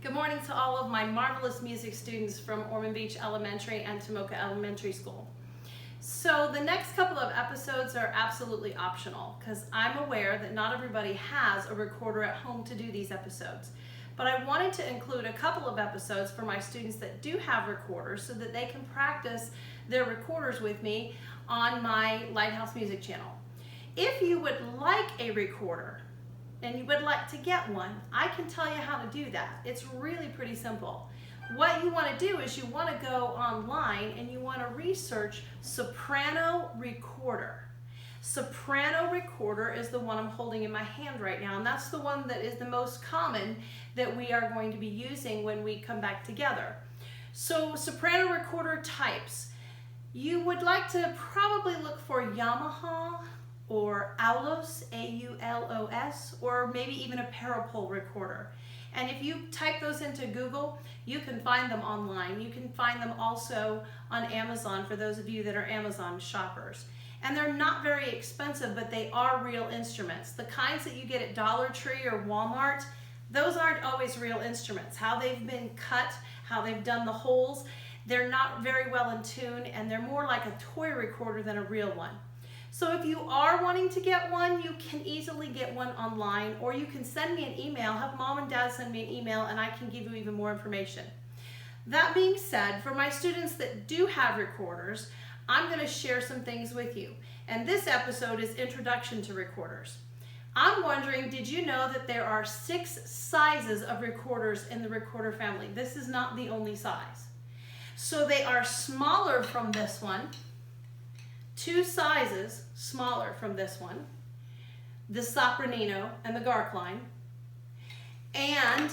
Good morning to all of my marvelous music students from Ormond Beach Elementary and Tomoka Elementary School. So the next couple of episodes are absolutely optional because I'm aware that not everybody has a recorder at home to do these episodes. But I wanted to include a couple of episodes for my students that do have recorders so that they can practice their recorders with me on my Lighthouse Music channel. If you would like a recorder, and you would like to get one, I can tell you how to do that. It's really pretty simple. What you want to do is you want to go online and you want to research Soprano Recorder. Soprano Recorder is the one I'm holding in my hand right now, and that's the one that is the most common that we are going to be using when we come back together. So Soprano Recorder types. You would like to probably look for Yamaha, or Aulos, A-U-L-O-S, or maybe even a parapole recorder. And if you type those into Google, you can find them online. You can find them also on Amazon for those of you that are Amazon shoppers. And they're not very expensive, but they are real instruments. The kinds that you get at Dollar Tree or Walmart, those aren't always real instruments. How they've been cut, how they've done the holes, they're not very well in tune, and they're more like a toy recorder than a real one. So if you are wanting to get one, you can easily get one online, or you can send me an email, have mom and dad send me an email, and I can give you even more information. That being said, for my students that do have recorders, I'm going to share some things with you. And this episode is Introduction to Recorders. I'm wondering, did you know that there are 6 sizes of recorders in the recorder family? This is not the only size. So they are smaller from this one, 2 sizes smaller from this one, the Sopranino and the Garkline, and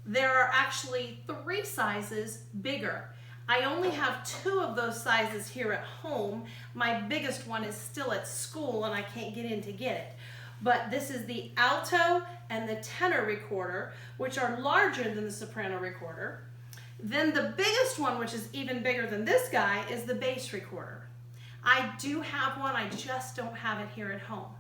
there are actually 3 sizes bigger. I only have 2 of those sizes here at home. My biggest one is still at school and I can't get in to get it. But this is the Alto and the Tenor recorder, which are larger than the Soprano recorder. Then the biggest one, which is even bigger than this guy, is the bass recorder. I do have one, I just don't have it here at home.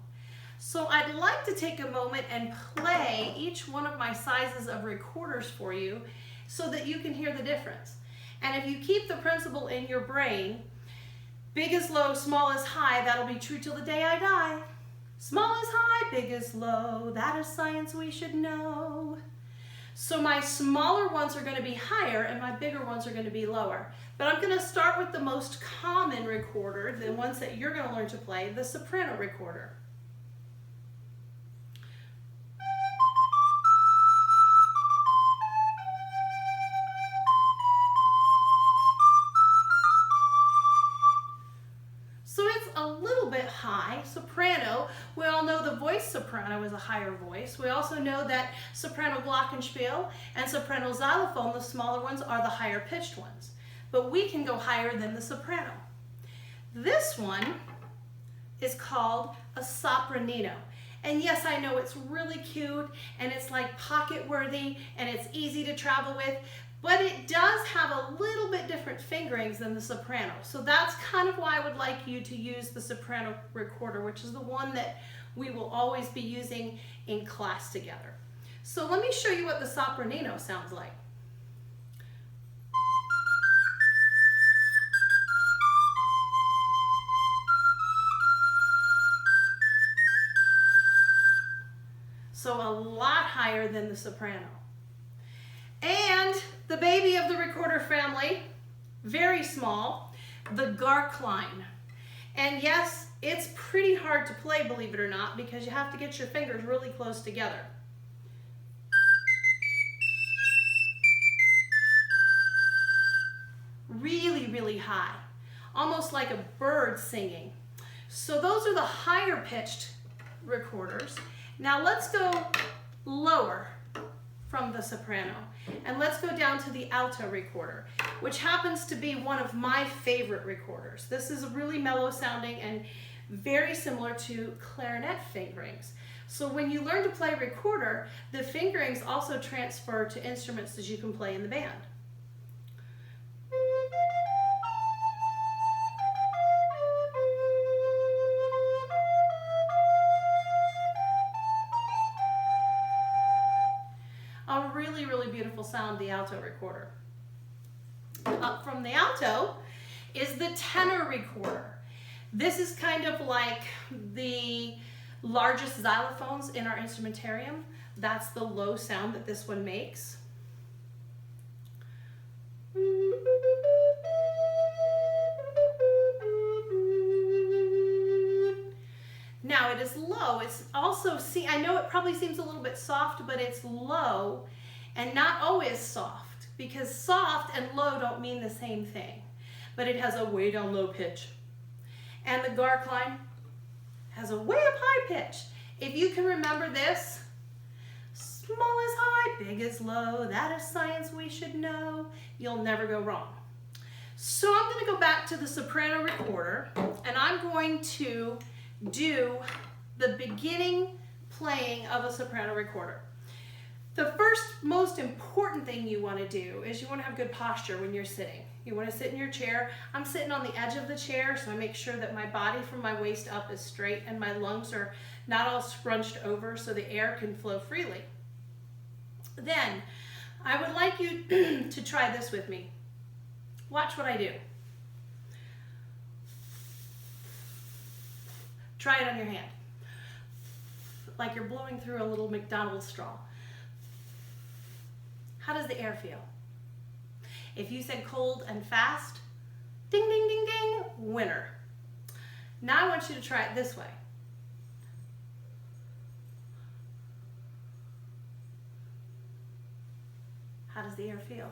So I'd like to take a moment and play each one of my sizes of recorders for you so that you can hear the difference. And if you keep the principle in your brain, big is low, small is high, that'll be true till the day I die. Small is high, big is low, that is science we should know. So my smaller ones are going to be higher and my bigger ones are going to be lower. But I'm going to start with the most common recorder, the ones that you're going to learn to play, the Soprano recorder. So it's a little bit high. Soprano, we all know the voice soprano is a higher voice. We also know that soprano glockenspiel and soprano xylophone, the smaller ones, are the higher pitched ones. But we can go higher than the soprano. This one is called a Sopranino. And yes, I know it's really cute and it's like pocket worthy and it's easy to travel with, but it does have a little bit different fingerings than the soprano. So that's kind of why I would like you to use the soprano recorder, which is the one that we will always be using in class together. So let me show you what the Sopranino sounds like. So a lot higher than the soprano. And the baby of the recorder family, very small, the Garkline. And yes, it's pretty hard to play, believe it or not, because you have to get your fingers really close together. Really, really high, almost like a bird singing. So those are the higher pitched recorders. Now let's go lower from the soprano, and let's go down to the alto recorder, which happens to be one of my favorite recorders. This is really mellow sounding and very similar to clarinet fingerings. So when you learn to play recorder, the fingerings also transfer to instruments that you can play in the band. All really, really beautiful sound, the alto recorder. Up from the alto is the tenor recorder. This is kind of like the largest xylophones in our instrumentarium. That's the low sound that this one makes. Now it is low. It's also, see, I know it probably seems a little bit soft, but it's low and not always soft, because soft and low don't mean the same thing. But it has a way down low pitch. And the garcline has a way up high pitch. If you can remember this, small is high, big is low, that is science we should know, you'll never go wrong. So I'm going to go back to the soprano recorder, and I'm going to do the beginning playing of a soprano recorder. The first most important thing you want to do is you want to have good posture when you're sitting. You want to sit in your chair. I'm sitting on the edge of the chair, so I make sure that my body from my waist up is straight and my lungs are not all scrunched over so the air can flow freely. Then I would like you to try this with me. Watch what I do. Try it on your hand. Like you're blowing through a little McDonald's straw. How does the air feel? If you said cold and fast, ding, ding, ding, ding, winner. Now I want you to try it this way. How does the air feel?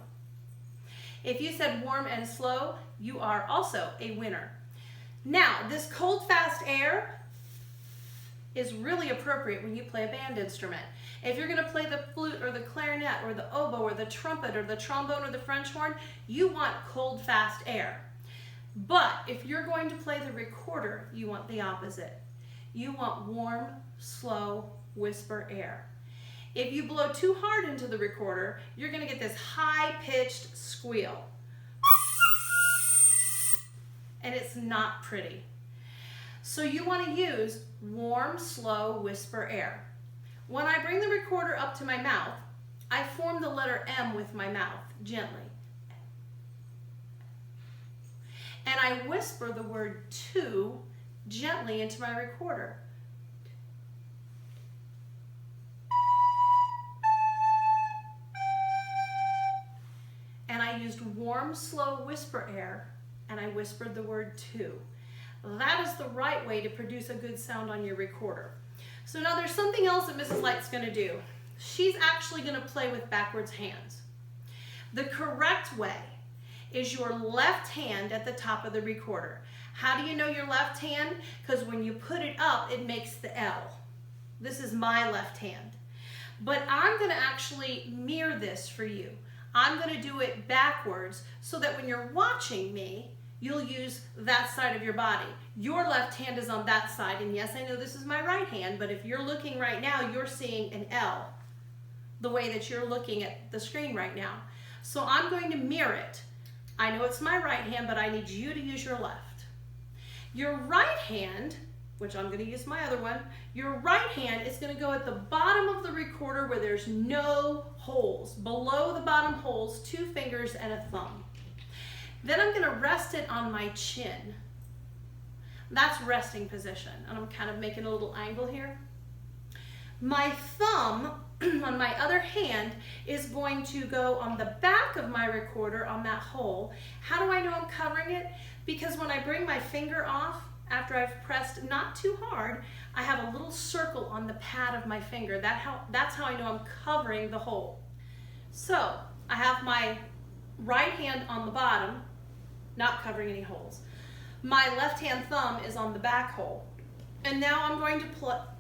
If you said warm and slow, you are also a winner. Now, this cold, fast air is really appropriate when you play a band instrument. If you're going to play the flute or the clarinet or the oboe or the trumpet or the trombone or the French horn, you want cold, fast air. But if you're going to play the recorder, you want the opposite. You want warm, slow, whisper air. If you blow too hard into the recorder, you're going to get this high-pitched squeal. And it's not pretty. So you want to use warm, slow, whisper air. When I bring the recorder up to my mouth, I form the letter M with my mouth, gently. And I whisper the word to gently into my recorder. And I used warm, slow whisper air, and I whispered the word to. That is the right way to produce a good sound on your recorder. So now there's something else that Mrs. Light's going to do. She's actually going to play with backwards hands. The correct way is your left hand at the top of the recorder. How do you know your left hand? Because when you put it up, it makes the L. This is my left hand. But I'm going to actually mirror this for you. I'm going to do it backwards so that when you're watching me, you'll use that side of your body. Your left hand is on that side, and yes, I know this is my right hand, but if you're looking right now, you're seeing an L, the way that you're looking at the screen right now. So I'm going to mirror it. I know it's my right hand, but I need you to use your left. Your right hand, which I'm going to use my other one, your right hand is going to go at the bottom of the recorder where there's no holes. Below the bottom holes, 2 fingers and a thumb. Then I'm going to rest it on my chin. That's resting position, and I'm kind of making a little angle here. My thumb on my other hand is going to go on the back of my recorder on that hole. How do I know I'm covering it? Because when I bring my finger off, after I've pressed not too hard, I have a little circle on the pad of my finger. That's how I know I'm covering the hole. So I have my right hand on the bottom, not covering any holes. My left hand thumb is on the back hole. And now I'm going to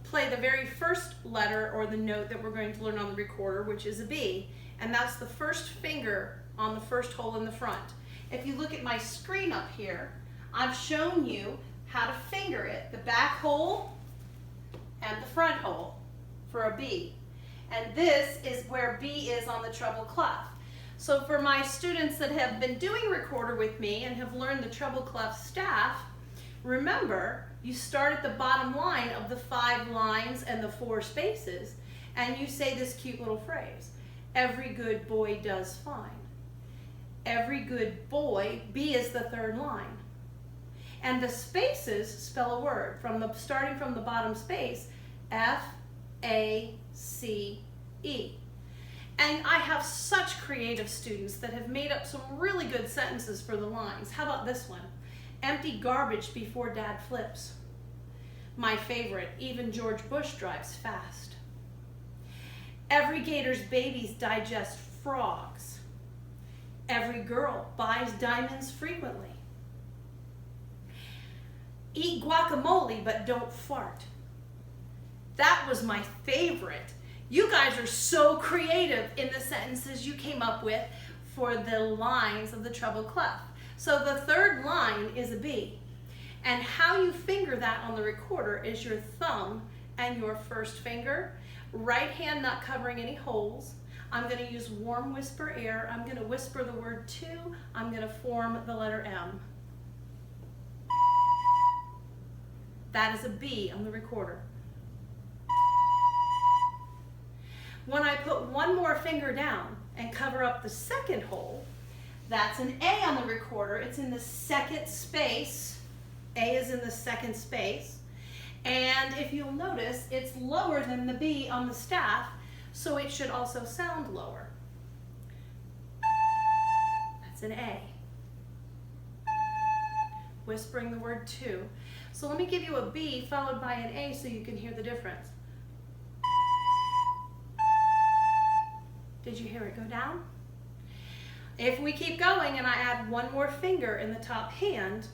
play the very first letter or the note that we're going to learn on the recorder, which is a B. And that's the first finger on the first hole in the front. If you look at my screen up here, I've shown you how to finger it, the back hole and the front hole for a B. And this is where B is on the treble clef. So for my students that have been doing recorder with me and have learned the treble clef staff, remember, you start at the bottom line of the 5 lines and the 4 spaces, and you say this cute little phrase. Every good boy does fine. Every good boy, B is the third line. And the spaces spell a word starting from the bottom space, F, A, C, E. And I have such creative students that have made up some really good sentences for the lines. How about this one? Empty garbage before dad flips. My favorite, even George Bush drives fast. Every gator's babies digest frogs. Every girl buys diamonds frequently. Eat guacamole, but don't fart. That was my favorite. You guys are so creative in the sentences you came up with for the lines of the treble clef. So the third line is a B. And how you finger that on the recorder is your thumb and your first finger. Right hand not covering any holes. I'm going to use warm whisper air. I'm going to whisper the word to. I'm going to form the letter M. That is a B on the recorder. When I put one more finger down and cover up the second hole, that's an A on the recorder. It's in the second space. A is in the second space. And if you'll notice, it's lower than the B on the staff, so it should also sound lower. That's an A. Whispering the word to. So let me give you a B followed by an A so you can hear the difference. Did you hear it go down? If we keep going and I add one more finger in the top hand,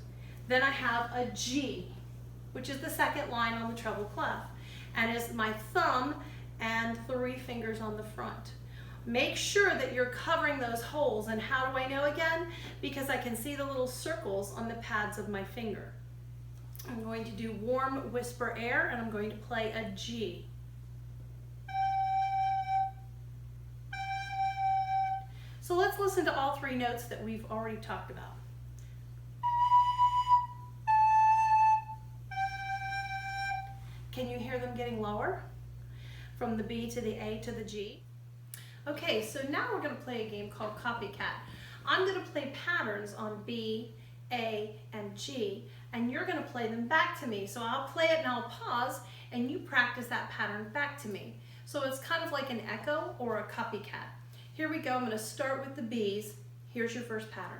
then I have a G, which is the second line on the treble clef, and is my thumb and 3 fingers on the front. Make sure that you're covering those holes, and how do I know again? Because I can see the little circles on the pads of my finger. I'm going to do warm whisper air, and I'm going to play a G. So let's listen to all 3 notes that we've already talked about. Can you hear them getting lower? From the B to the A to the G. Okay, so now we're going to play a game called Copycat. I'm going to play patterns on B, A, and G, and you're going to play them back to me. So I'll play it and I'll pause, and you practice that pattern back to me. So it's kind of like an echo or a copycat. Here we go. I'm going to start with the B's. Here's your first pattern.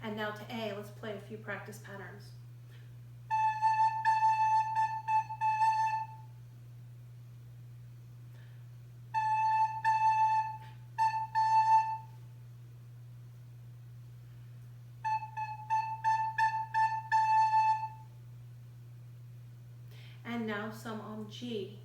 And now to A, let's play a few practice patterns. And now some on G.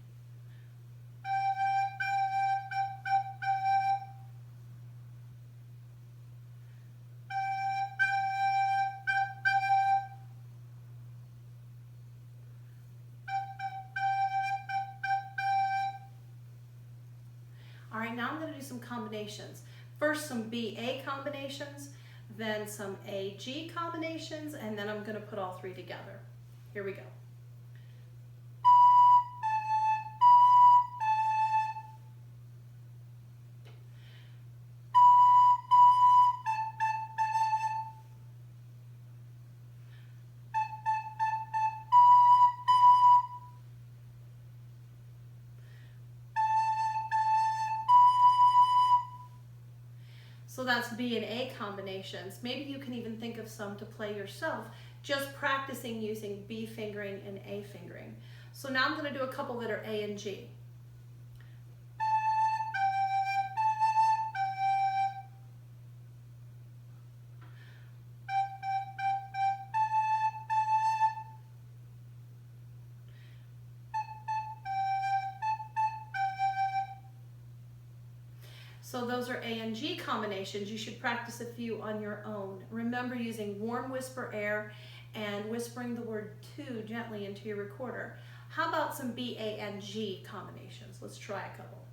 All right, now I'm going to do some combinations. First some B-A combinations, then some A-G combinations, and then I'm going to put all 3 together. Here we go. So that's B and A combinations. Maybe you can even think of some to play yourself, just practicing using B fingering and A fingering. So now I'm going to do a couple that are A and G. So those are A and G combinations. You should practice a few on your own. Remember using warm whisper air and whispering the word to gently into your recorder. How about some B, A, and G combinations? Let's try a couple.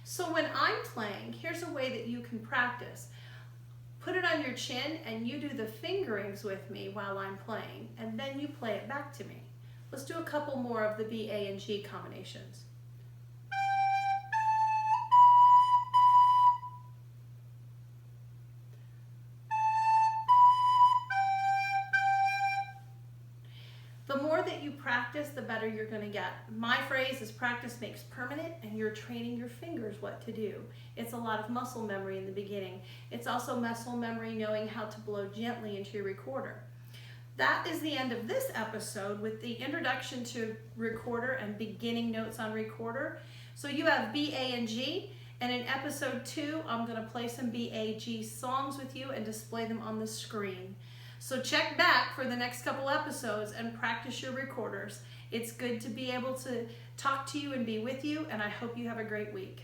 So when I'm playing, here's a way that you can practice. Put it on your chin and you do the fingerings with me while I'm playing, and then you play it back to me. Let's do a couple more of the B, A, and G combinations. The more that you practice, the better you're going to get. My phrase is practice makes permanent, and you're training your fingers what to do. It's a lot of muscle memory in the beginning. It's also muscle memory knowing how to blow gently into your recorder. That is the end of this episode with the introduction to recorder and beginning notes on recorder. So you have B, A, and G, and in episode 2, I'm going to play some B, A, G songs with you and display them on the screen. So check back for the next couple episodes and practice your recorders. It's good to be able to talk to you and be with you, and I hope you have a great week.